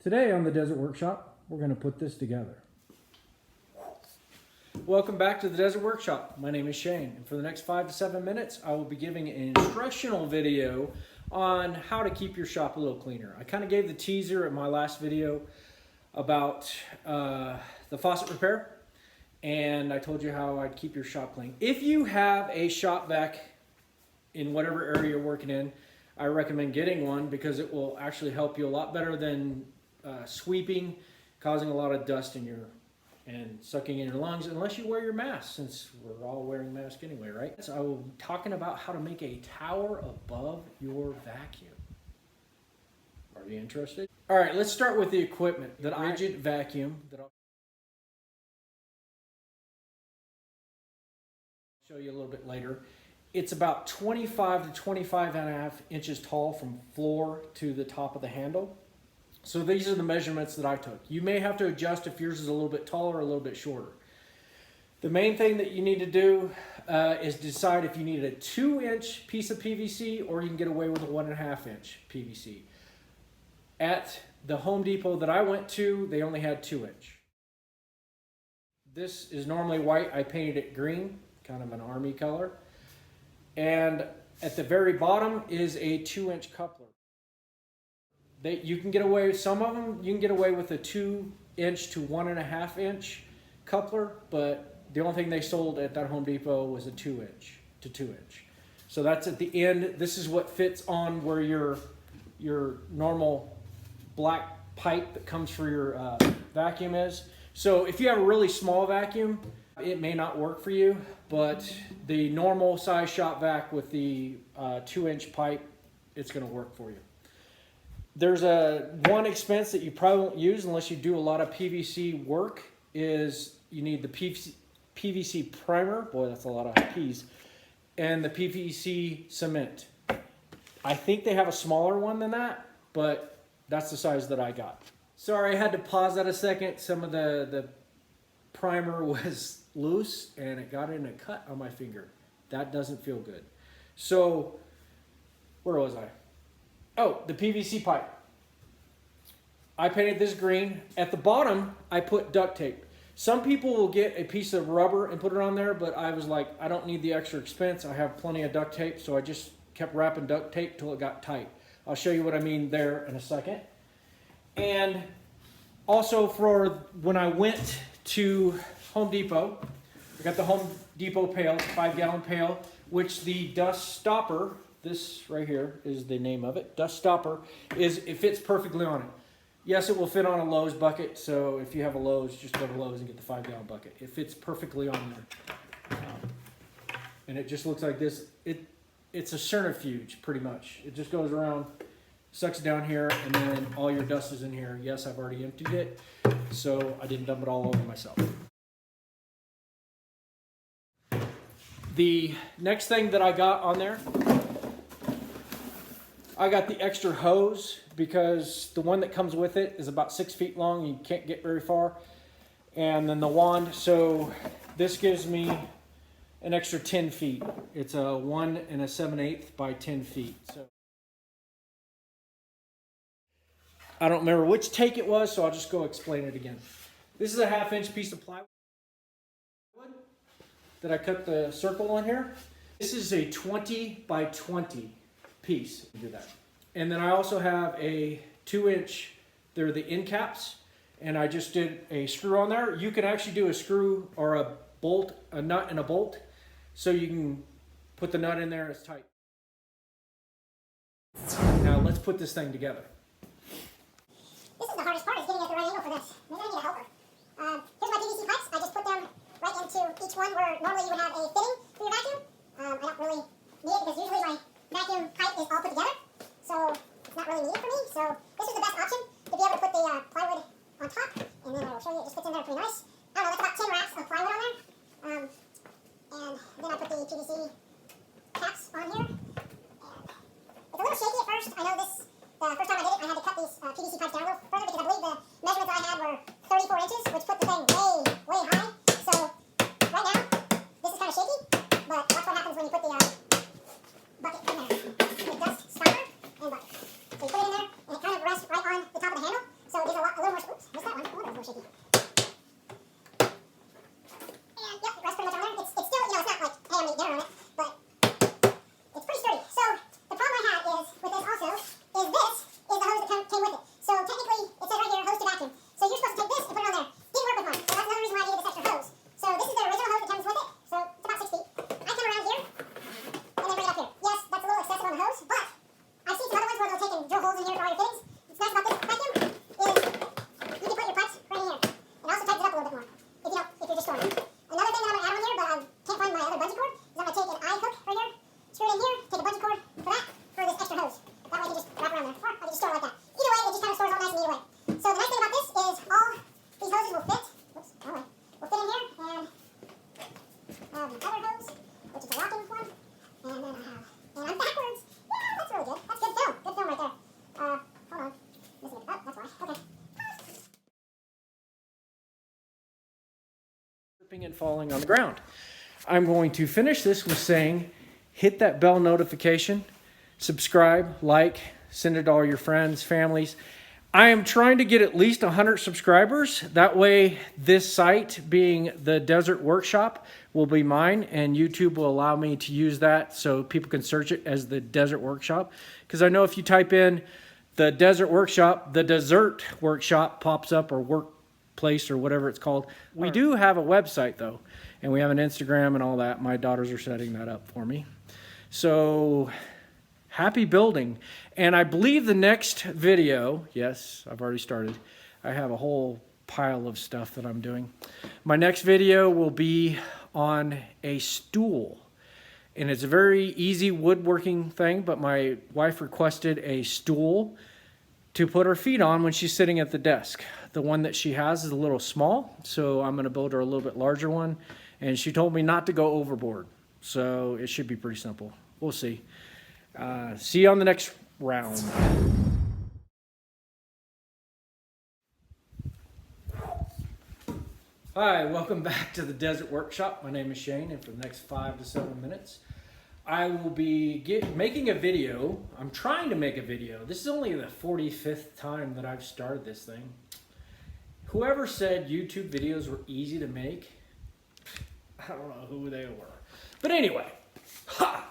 Today on the Desert Workshop, we're going to put this together. Welcome back to the Desert Workshop. My name is Shane, and for the next 5 to 7 minutes, I will be giving an instructional video on how to keep your shop a little cleaner. I kind of gave the teaser in my last video about the faucet repair, and I told you how I'd keep your shop clean. If you have a shop vac in whatever area you're working in, I recommend getting one because it will actually help you a lot better than sweeping, causing a lot of dust in your and sucking in your lungs, unless you wear your mask, since we're all wearing masks anyway, right? So I will be talking about how to make a tower above your vacuum. Are you interested? All right, let's start with the equipment. The rigid vacuum that I'll show you a little bit later. It's about 25 to 25.5 inches tall from floor to the top of the handle. So these are the measurements that I took. You may have to adjust if yours is a little bit taller or a little bit shorter. The main thing that you need to do is decide if you need a 2-inch piece of PVC or you can get away with a 1.5-inch PVC. At the Home Depot that I went to, they only had 2-inch. This is normally white. I painted it green, kind of an army color. And at the very bottom is a 2-inch coupler. You can get away, some of them, you can get away with a 2-inch to 1.5-inch coupler, but the only thing they sold at that Home Depot was a 2-inch to 2-inch. So that's at the end. This is what fits on where your normal black pipe that comes for your vacuum is. So if you have a really small vacuum, it may not work for you, but the normal size shop vac with the 2-inch pipe, it's going to work for you. There's one expense that you probably won't use unless you do a lot of PVC work is you need the PVC primer. Boy, that's a lot of P's. And the PVC cement. I think they have a smaller one than that, but that's the size that I got. Sorry, I had to pause that a second. Some of the primer was loose and it got in a cut on my finger. That doesn't feel good. So, where was I? Oh, the PVC pipe. I painted this green. At the bottom, I put duct tape. Some people will get a piece of rubber and put it on there, but I was like, I don't need the extra expense. I have plenty of duct tape, so I just kept wrapping duct tape till it got tight. I'll show you what I mean there in a second. And also for when I went to Home Depot, I got the Home Depot pail, 5-gallon pail, which the dust stopper, this right here is the name of it. Dust stopper it fits perfectly on it. Yes, it will fit on a Lowe's bucket. So if you have a Lowe's, just go to Lowe's and get the 5-gallon bucket. It fits perfectly on there, and it just looks like this. It's a centrifuge, pretty much. It just goes around, sucks down here, and then all your dust is in here. Yes, I've already emptied it, so I didn't dump it all over myself. The next thing that I got on there, I got the extra hose because the one that comes with it is about 6 feet long. You can't get very far. And then the wand, so this gives me an extra 10 feet. It's a 1 7/8 by 10 feet. So I don't remember which take it was, so I'll just go explain it again. This is a 1/2-inch piece of plywood that I cut the circle on here. This is a 20 by 20 piece. Do that. And then I also have a 2-inch, they're the end caps, and I just did a screw on there. You can actually do a screw or a bolt, a nut and a bolt, so you can put the nut in there and it's tight. Now let's put this thing together. This is the hardest part, is getting at the right angle for this. Maybe I need a helper. Here's my PVC pipes. I just put them right into each one where normally you would have a fitting for your vacuum. I don't really need it because usually my vacuum pipe is all put together, so it's not really needed for me. So this is the best option to be able to put the plywood on top, and then I will show you it just fits in there pretty nice. I don't know, that's about 10 racks of plywood on there, and then I put the PVC caps on here. And it's a little shaky at first. I know this, the first time I did it, I had to cut these PVC pipes down a little further because I believe the measurements I had were 34 inches, which put the thing way high. So right now, this is kind of shaky, but watch what happens when you put the bucket in there. The dust stopper and bucket. So you put it in there, and it kind of rests right on the top of the handle, so it gives a and falling on the ground. I'm going to finish this with saying, hit that bell notification, subscribe, like, send it to all your friends, families. I am trying to get at least 100 subscribers. That way, this site, being the Desert Workshop, will be mine, and YouTube will allow me to use that so people can search it as the Desert Workshop. Because I know if you type in the Desert Workshop, the Desert Workshop pops up, or Workplace, or whatever it's called. We do have a website, though, and we have an Instagram and all that. My daughters are setting that up for me. So, happy building. And I believe the next video, yes, I've already started. I have a whole pile of stuff that I'm doing. My next video will be on a stool. And it's a very easy woodworking thing, but my wife requested a stool to put her feet on when she's sitting at the desk. The one that she has is a little small, so I'm gonna build her a little bit larger one. And she told me not to go overboard. So it should be pretty simple. We'll see. See you on the next round. Hi, welcome back to the Desert Workshop. My name is Shane, and for the next 5 to 7 minutes, I will be making a video. I'm trying to make a video. This is only the 45th time that I've started this thing. Whoever said YouTube videos were easy to make, I don't know who they were. But anyway, ha!